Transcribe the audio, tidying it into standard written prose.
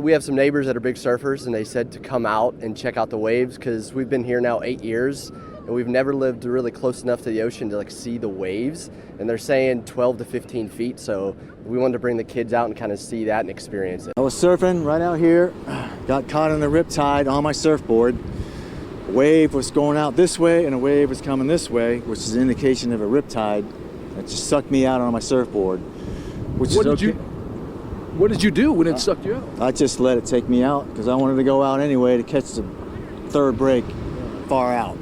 we have some neighbors that are big surfers, and they said to come out and check out the waves because we've been here now 8 years, and we've never lived really close enough to the ocean to like see the waves. And they're saying 12 to 15 feet, so we wanted to bring the kids out and kind of see that and experience it. I was surfing right out here, got caught in the riptide on my surfboard. A wave was going out this way and a wave was coming this way, which is an indication of a riptide. It just sucked me out on my surfboard. What did you do when it sucked you out? I just let it take me out because I wanted to go out anyway to catch the third break far out.